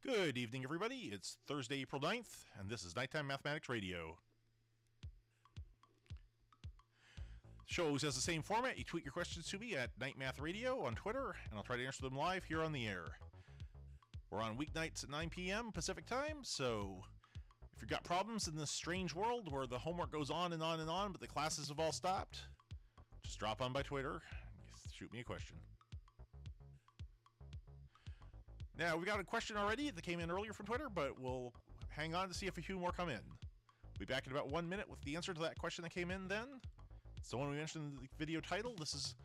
Good evening, everybody. It's Thursday, April 9th, and this is Nighttime Mathematics Radio. Show always has the same format. You tweet your questions to me at Night Math Radio on Twitter, and I'll try to answer them live here on the air. We're on weeknights at 9 p.m. Pacific Time, so if you've got problems in this strange world where the homework goes on and on and on, but the classes have all stopped, just drop on by Twitter and shoot me a question. Now, we got a question already that came in earlier from Twitter, but we'll hang on to see if a few more come in. We'll be back in about 1 minute with the answer to that question that came in then. It's the one we mentioned in the video title. This is,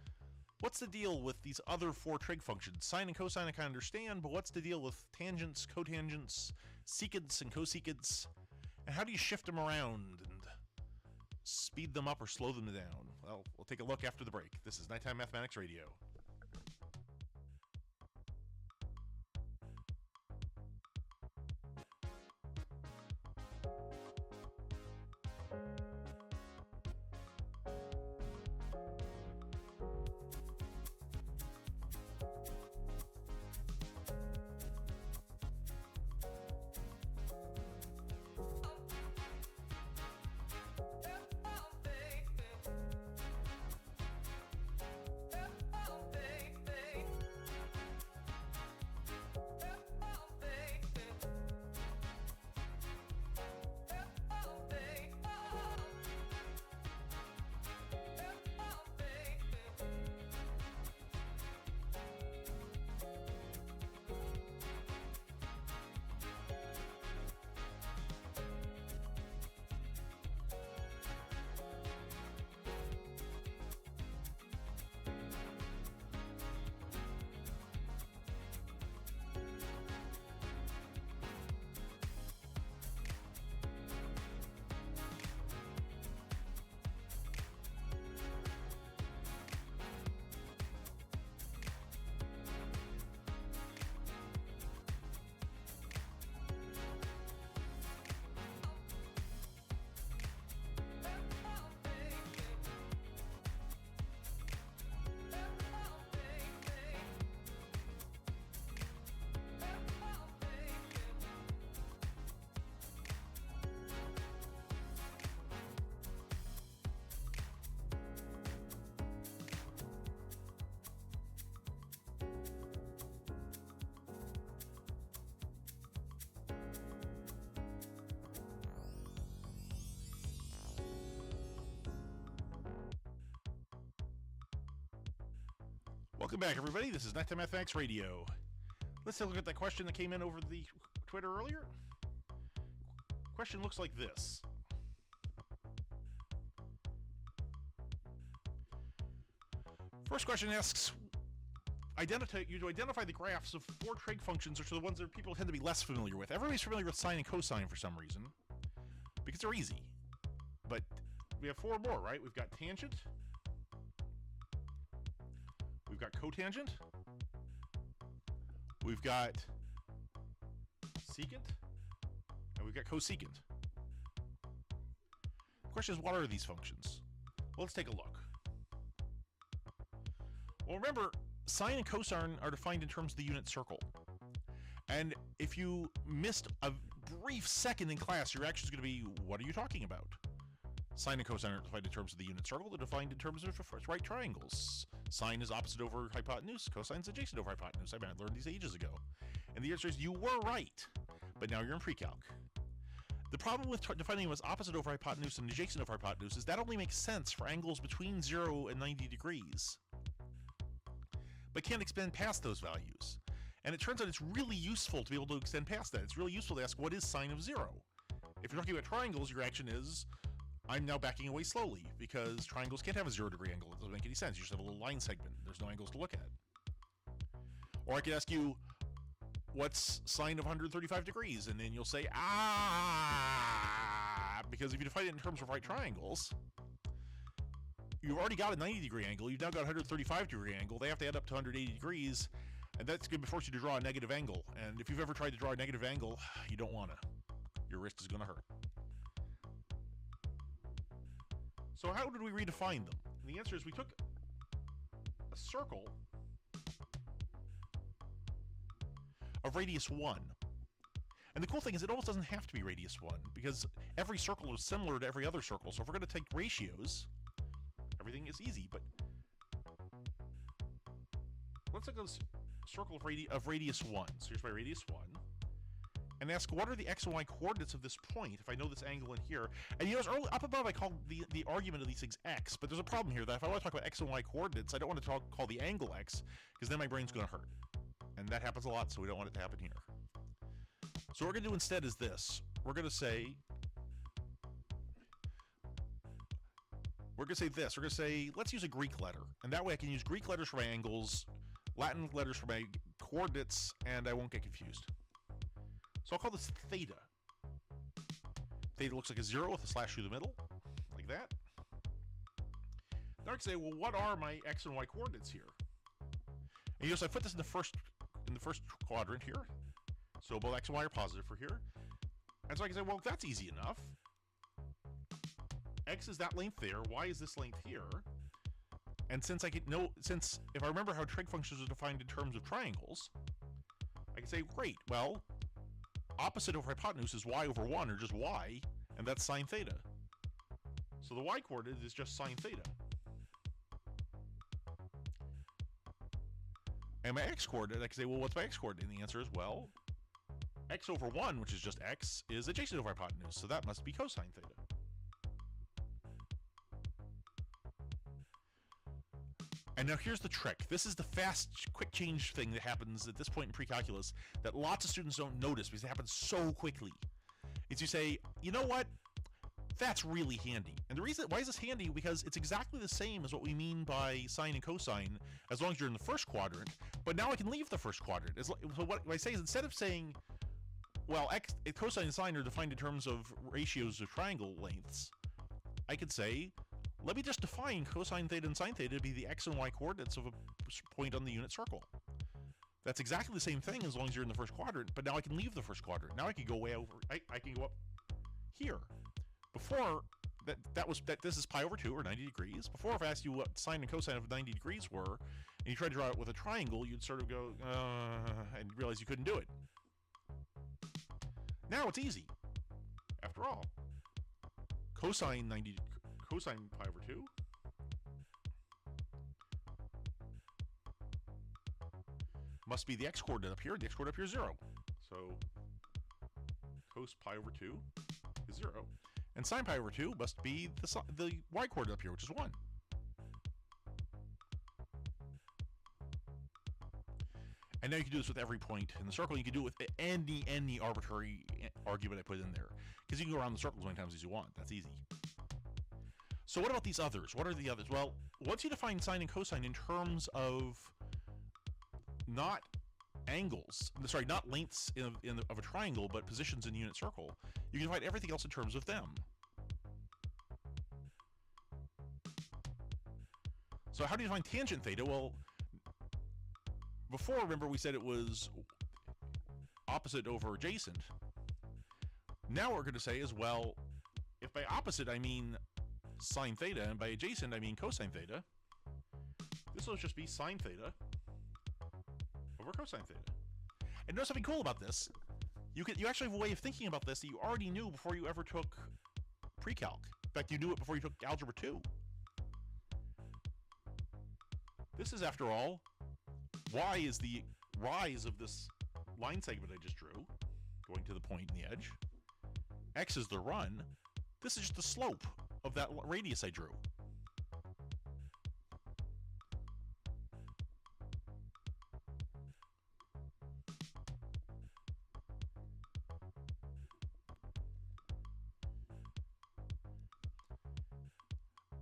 what's the deal with these other four trig functions? Sine and cosine I can understand, but what's the deal with tangents, cotangents, secants, and cosecants? And how do you shift them around and speed them up or slow them down? Well, we'll take a look after the break. This is Nighttime Mathematics Radio. Welcome back, everybody. This is Nighttime Mathematics Radio. Let's take a look at that question that came in over the Twitter earlier. Question looks like this. First question asks, you to identify the graphs of four trig functions, which are the ones that people tend to be less familiar with. Everybody's familiar with sine and cosine for some reason, because they're easy. But we have four more, right? We've got tangent, we've got cotangent, we've got secant, and we've got cosecant. The question is, what are these functions? Well, let's take a look. Well, remember, sine and cosine are defined in terms of the unit circle. And if you missed a brief second in class, your reaction is going to be, what are you talking about? Sine and cosine are defined in terms of the unit circle. They're defined in terms of right triangles. Sine is opposite over hypotenuse. Cosine is adjacent over hypotenuse. I learned these ages ago. And the answer is you were right, but now you're in pre-calc. The problem with defining them as opposite over hypotenuse and adjacent over hypotenuse is that only makes sense for angles between 0 and 90 degrees, but can't extend past those values. And it turns out it's really useful to be able to extend past that. It's really useful to ask, what is sine of 0? If you're talking about triangles, your action is, I'm now backing away slowly, because triangles can't have a 0-degree angle. It doesn't make any sense. You just have a little line segment. There's no angles to look at. Or I could ask you, what's sine of 135 degrees? And then you'll say, because if you define it in terms of right triangles, you've already got a 90-degree angle. You've now got a 135-degree angle. They have to add up to 180 degrees, and that's going to force you to draw a negative angle. And if you've ever tried to draw a negative angle, you don't want to. Your wrist is going to hurt. So how did we redefine them? And the answer is we took a circle of radius 1. And the cool thing is it almost doesn't have to be radius 1, because every circle is similar to every other circle. So if we're going to take ratios, everything is easy. But let's look at this circle of radius 1. So here's my radius 1. And ask, what are the x and y coordinates of this point if I know this angle in here? And you know, up above I called the argument of these things x, but there's a problem here that if I want to talk about x and y coordinates, I don't want to call the angle x, because then my brain's going to hurt. And that happens a lot, so we don't want it to happen here. So what we're going to do instead is this. We're going to say this. We're going to say, let's use a Greek letter. And that way I can use Greek letters for my angles, Latin letters for my coordinates, and I won't get confused. So I'll call this theta. Theta looks like a 0 with a slash through the middle, like that. Now I can say, well, what are my x and y coordinates here? And you notice I put this in the first quadrant here. So both x and y are positive for here. And so I can say, well, that's easy enough. X is that length there, y is this length here. And since if I remember how trig functions are defined in terms of triangles, I can say, great, well, opposite over hypotenuse is y over 1, or just y, and that's sine theta. So the y coordinate is just sine theta. And my x coordinate, I can say, well, what's my x coordinate? And the answer is, well, x over 1, which is just x, is adjacent over hypotenuse, so that must be cosine theta. And now here's the trick. This is the fast, quick change thing that happens at this point in pre-calculus that lots of students don't notice because it happens so quickly. Is you say, you know what? That's really handy. And the reason why is this handy? Because it's exactly the same as what we mean by sine and cosine, as long as you're in the first quadrant. But now I can leave the first quadrant. So what I say is, instead of saying, well, cosine and sine are defined in terms of ratios of triangle lengths, I could say, let me just define cosine theta and sine theta to be the x and y coordinates of a point on the unit circle. That's exactly the same thing as long as you're in the first quadrant, but now I can leave the first quadrant. Now I can go way over, I can go up here. Before, this is pi over 2, or 90 degrees. Before, if I asked you what sine and cosine of 90 degrees were, and you tried to draw it with a triangle, you'd sort of go, and realize you couldn't do it. Now it's easy. After all, cosine pi over 2 must be the x coordinate up here. The x coordinate up here is 0. So cos pi over 2 is 0. And sine pi over 2 must be the y coordinate up here, which is 1. And now you can do this with every point in the circle. You can do it with any arbitrary argument I put in there. Because you can go around the circle as many times as you want. That's easy. So what about these others? What are the others? Well, once you define sine and cosine in terms of not angles, sorry, not lengths of a triangle, but positions in the unit circle, you can define everything else in terms of them. So how do you define tangent theta? Well, before, remember, we said it was opposite over adjacent. Now what we're going to say is, well, if by opposite I mean sine theta, and by adjacent I mean cosine theta, this will just be sine theta over cosine theta. And notice something cool about this. You actually have a way of thinking about this that you already knew before you ever took pre-calc. In fact, you knew it before you took algebra 2. This is, after all, y is the rise of this line segment I just drew, going to the point in the edge. X is the run. This is just the slope of that radius I drew.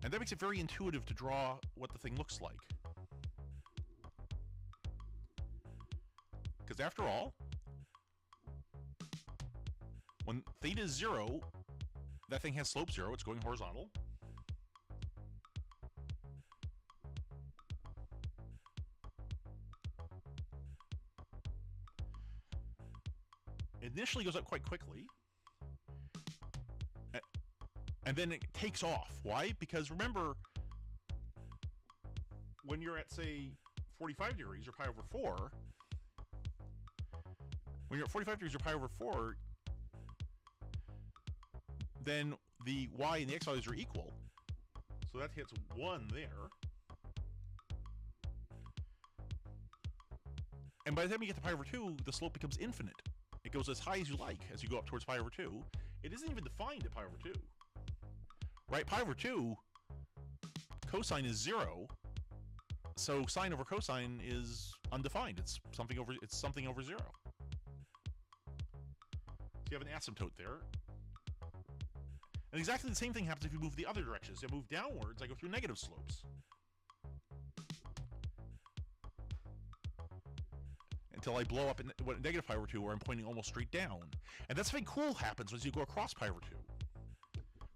And that makes it very intuitive to draw what the thing looks like. Because after all, theta is 0. That thing has slope 0. It's going horizontal. It initially goes up quite quickly. And then it takes off. Why? Because remember, when you're at, say, 45 degrees, or pi over 4, when you're at 45 degrees, or pi over 4, then the y and the x values are equal. So that hits 1 there. And by the time you get to pi over 2, the slope becomes infinite. It goes as high as you like as you go up towards pi over 2. It isn't even defined at pi over 2. Right? Pi over 2, cosine is 0. So sine over cosine is undefined. It's something over 0. So you have an asymptote there. And exactly the same thing happens if you move the other direction. As I move downwards, I go through negative slopes. Until I blow up in negative pi over 2, where I'm pointing almost straight down. And that's something cool happens as you go across pi over 2.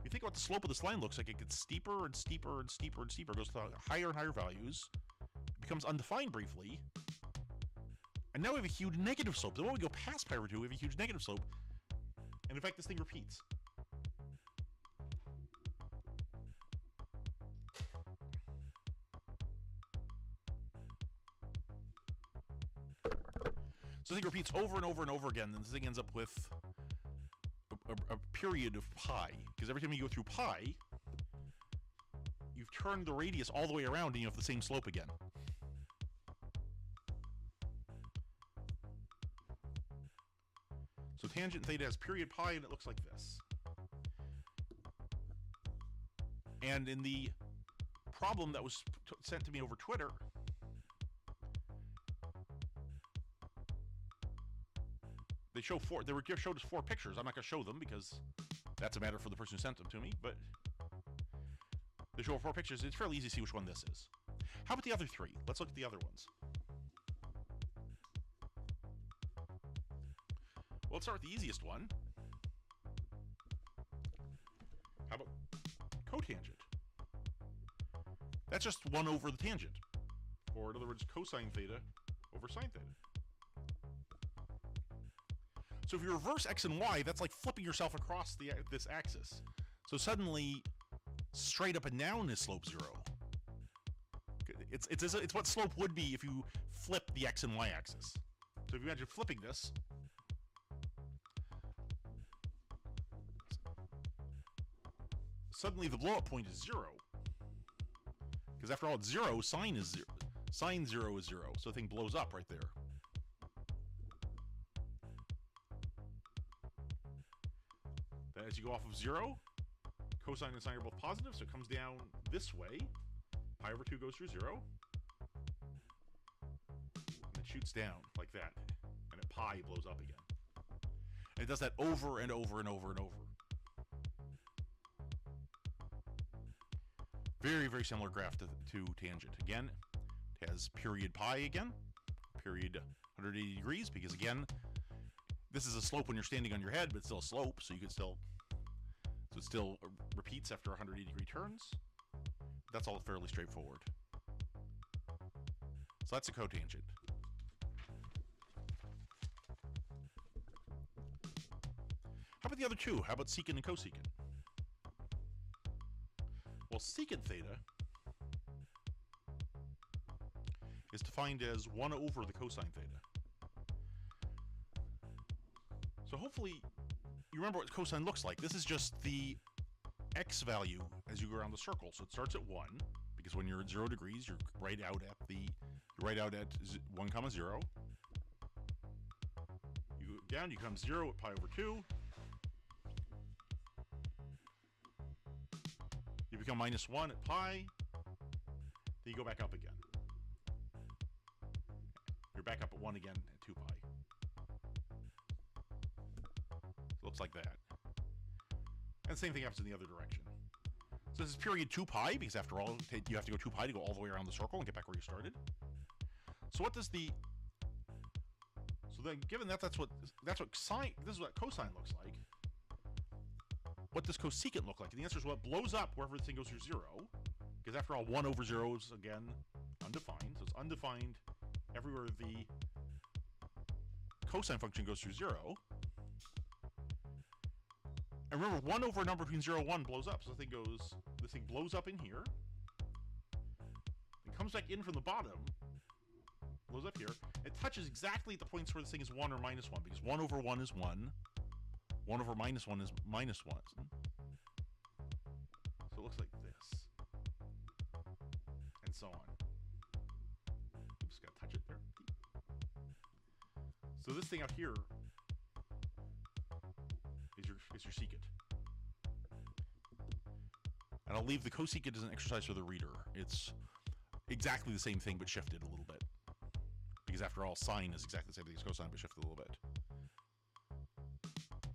If you think about what the slope of this line looks like, it gets steeper and steeper and steeper and steeper. It goes to higher and higher values. It becomes undefined briefly. And now we have a huge negative slope. The moment we go past pi over 2, we have a huge negative slope. And in fact, this thing repeats. So the thing repeats over and over and over again, and this thing ends up with a period of pi. Because every time you go through pi, you've turned the radius all the way around and you have the same slope again. So tangent theta has period pi, and it looks like this. And in the problem that was sent to me over Twitter, they showed us 4 pictures. I'm not going to show them because that's a matter for the person who sent them to me, but they show 4 pictures. It's fairly easy to see which one this is. How about the other 3? Let's look at the other ones. Well, let's start with the easiest one. How about cotangent? That's just 1 over the tangent. Or in other words, cosine theta over sine theta. So if you reverse x and y, that's like flipping yourself across this axis. So suddenly, straight up and down is slope 0. It's what slope would be if you flip the x and y axis. So if you imagine flipping this, suddenly the blow-up point is 0. Because after all, it's 0, sine is 0. Sine 0 is 0, so the thing blows up right there. Then as you go off of 0, cosine and sine are both positive, so it comes down this way. Pi over 2 goes through 0. And it shoots down like that. And at pi blows up again. And it does that over and over and over and over. Very, very similar graph to tangent. Again, it has period pi again. Period 180 degrees, because again, this is a slope when you're standing on your head, but it's still a slope, so you can still... So it still repeats after 180 degree turns. That's all fairly straightforward. So that's a cotangent. How about the other 2? How about secant and cosecant? Well, secant theta is defined as 1 over the cosine theta. So hopefully you remember what cosine looks like. This is just the x value as you go around the circle. So it starts at 1, because when you're at 0 degrees, you're right out at 1, 0. You go down, you come 0 at pi over 2. You become minus 1 at pi. Then you go back up again. You're back up at 1 again at 2 pi. Looks like that. And the same thing happens in the other direction. So this is period 2 pi, because after all, you have to go 2 pi to go all the way around the circle and get back where you started. So what does the... So then, given that that's what cosine looks like, what does cosecant look like? And the answer is, well, it blows up wherever the thing goes through 0. Because after all, 1 over 0 is, again, undefined. So it's undefined everywhere the cosine function goes through 0. And remember, 1 over a number between 0 and 1 blows up. So this thing blows up in here. It comes back in from the bottom. Blows up here. It touches exactly at the points where this thing is 1 or minus 1. Because 1 over 1 is 1. 1 over minus 1 is minus 1. So it looks like this. And so on. Just gotta touch it there. So this thing out here is your secant. And I'll leave the cosecant as an exercise for the reader. It's exactly the same thing but shifted a little bit. Because after all, sine is exactly the same thing as cosine but shifted a little bit.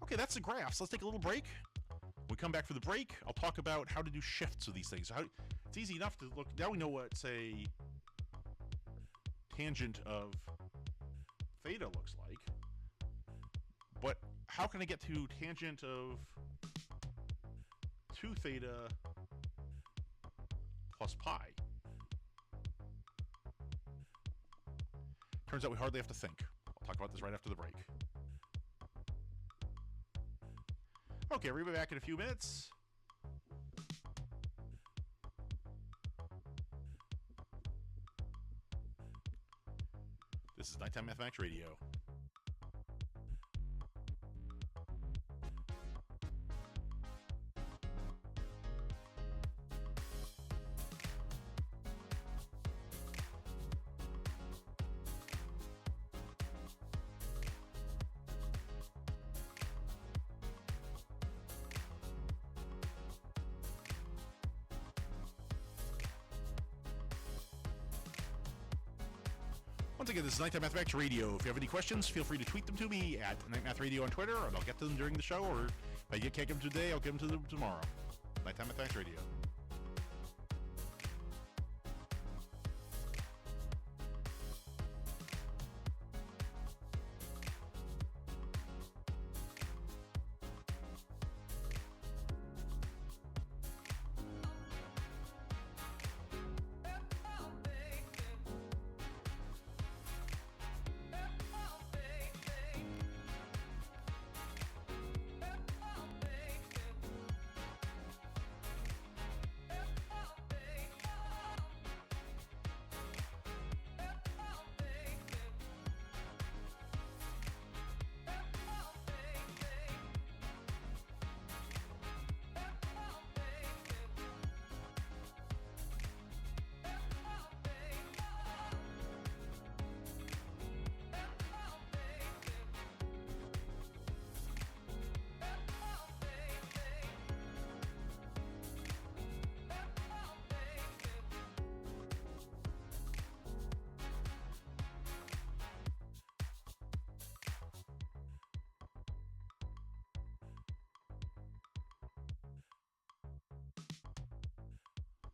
Okay, that's the graphs. Let's take a little break. When we come back for the break, I'll talk about how to do shifts of these things. So it's easy enough to look. Now we know what, say, tangent of theta looks like. But how can I get to tangent of 2 theta plus pi? Turns out we hardly have to think. I'll talk about this right after the break. Okay, we'll be back in a few minutes. This is Nighttime Mathematics Radio. Once again, this is Nighttime Mathematics Radio. If you have any questions, feel free to tweet them to me at Night Math Radio on Twitter, and I'll get to them during the show, or if I can't get them today, I'll get them to them tomorrow. Nighttime Mathematics Radio.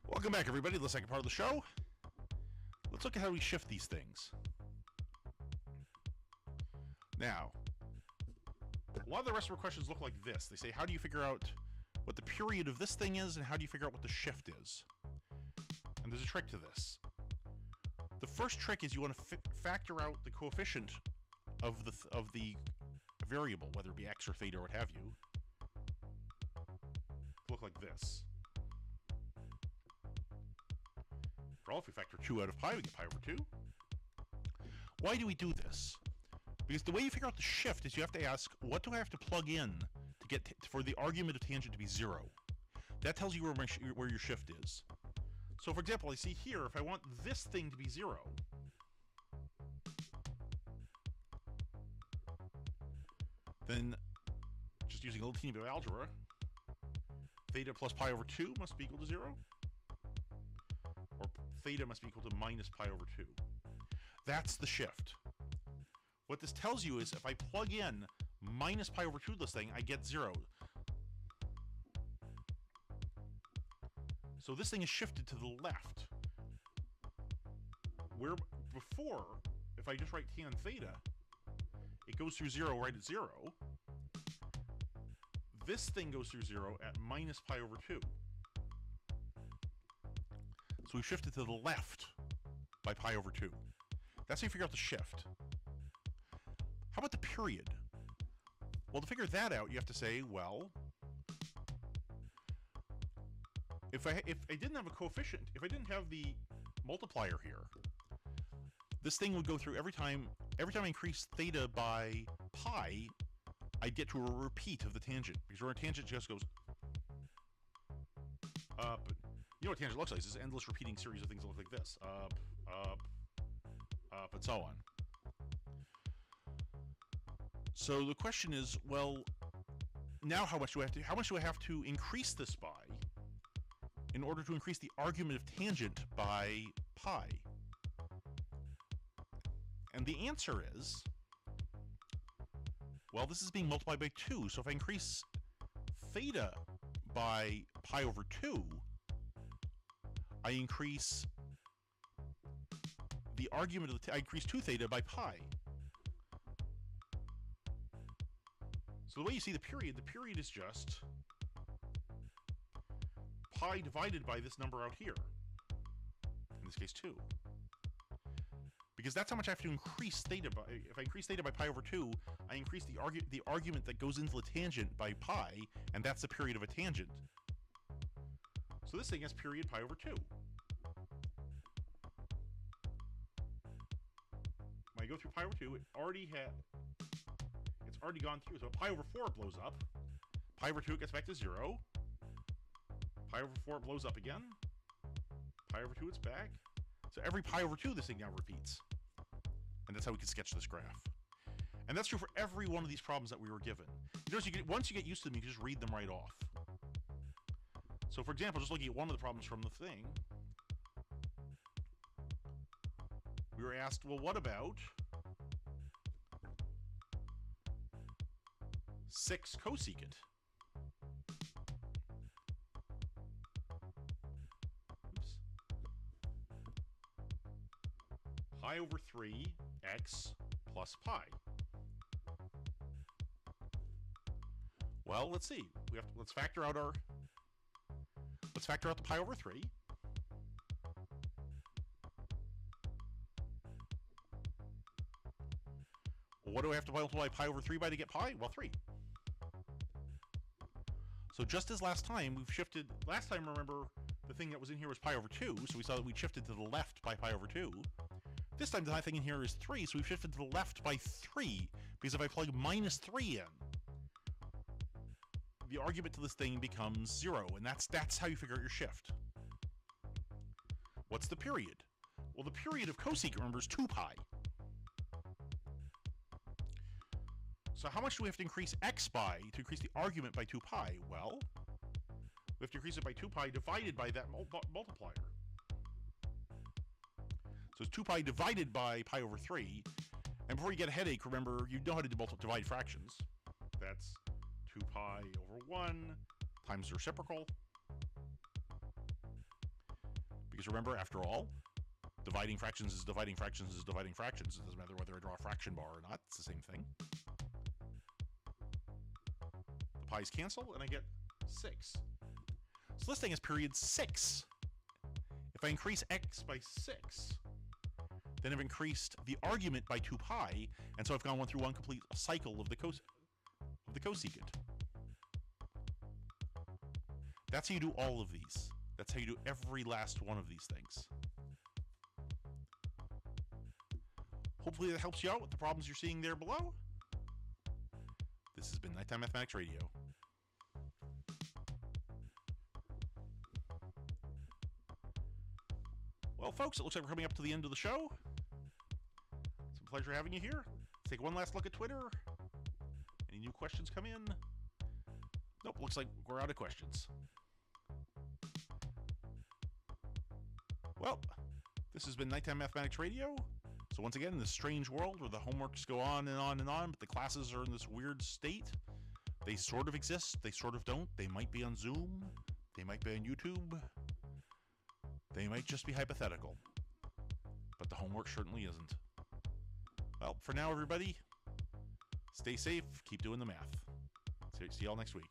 Welcome back, everybody, to the second part of the show. Let's look at how we shift these things. Now, a lot of the rest of our questions look like this. They say, how do you figure out what the period of this thing is, and how do you figure out what the shift is? And there's a trick to this. The first trick is you want to factor out the coefficient of the variable, whether it be x or theta or what have you. Look like this. After all, if we factor 2 out of pi, we get pi over 2. Why do we do this? Because the way you figure out the shift is you have to ask, what do I have to plug in to get for the argument of tangent to be 0? That tells you where your shift is. So, for example, I see here, if I want this thing to be 0, then, just using a little teeny bit of algebra, theta plus pi over 2 must be equal to 0. Or theta must be equal to minus pi over 2. That's the shift. What this tells you is if I plug in minus pi over 2 to this thing, I get 0. So this thing is shifted to the left. Where before, if I just write tan theta, it goes through 0 right at 0. this thing goes through 0 at minus pi over 2. So we've shifted to the left by pi over 2. That's how you figure out the shift. How about the period? Well, to figure that out, you have to say, well, if I didn't have a coefficient, if I didn't have the multiplier here, this thing would go through every time I increase theta by pi, I'd get to a repeat of the tangent, because our tangent just goes up. You know what tangent looks like? It's this endless repeating series of things that look like this. Up, up, up, and so on. So the question is, well, now how much do I have to increase this by in order to increase the argument of tangent by pi? And the answer is, well, this is being multiplied by 2. So if I increase theta by pi over 2, I increase the argument of I increase 2 theta by pi. So the way you see the period is just pi divided by this number out here. In this case, 2. Because that's how much I have to increase theta by. If I increase theta by pi over 2, I increase the argument that goes into the tangent by pi, and that's the period of a tangent. So this thing has period pi over 2. When I go through pi over 2, it's already gone through. So pi over 4 blows up. Pi over 2 gets back to 0. Pi over 4 blows up again. Pi over 2 it's back. So every pi over 2 this thing now repeats. And that's how we can sketch this graph. And that's true for every one of these problems that we were given. You notice once you get used to them, you can just read them right off. So for example, just looking at one of the problems from the thing, we were asked, well, what about 6 cosecant? Oops. Pi over 3x plus pi. Well, let's see. Let's factor out the pi over 3. What do I have to multiply pi over 3 by to get pi? Well, 3. So just as last time, we've shifted. Last time, remember, the thing that was in here was pi over 2, so we saw that we shifted to the left by pi over 2. This time, the thing in here is 3, so we've shifted to the left by 3, because if I plug minus 3 in, the argument to this thing becomes 0, and that's how you figure out your shift. What's the period? Well, the period of cosecant, remember, is 2 pi. So how much do we have to increase x by to increase the argument by 2 pi? Well, we have to increase it by 2 pi divided by that multiplier. So it's 2 pi divided by pi over 3. And before you get a headache, remember, you know how to divide fractions. That's 2 pi over 1 times the reciprocal. Because remember, after all, dividing fractions is dividing fractions is dividing fractions. It doesn't matter whether I draw a fraction bar or not. It's the same thing. The pi's cancel, and I get 6. So this thing is period 6. If I increase x by 6, then I've increased the argument by 2 pi, and so I've gone through one complete cycle of the cosecant. That's how you do all of these. That's how you do every last one of these things. Hopefully that helps you out with the problems you're seeing there below. This has been Nighttime Mathematics Radio. Well, folks, it looks like we're coming up to the end of the show. It's a pleasure having you here. Let's take one last look at Twitter. Any new questions come in? Nope, looks like we're out of questions. Well, this has been Nighttime Mathematics Radio. So once again, in this strange world where the homeworks go on and on and on, but the classes are in this weird state. They sort of exist, they sort of don't. They might be on Zoom, they might be on YouTube, they might just be hypothetical. But the homework certainly isn't. Well, for now, everybody, stay safe, keep doing the math. See y'all next week.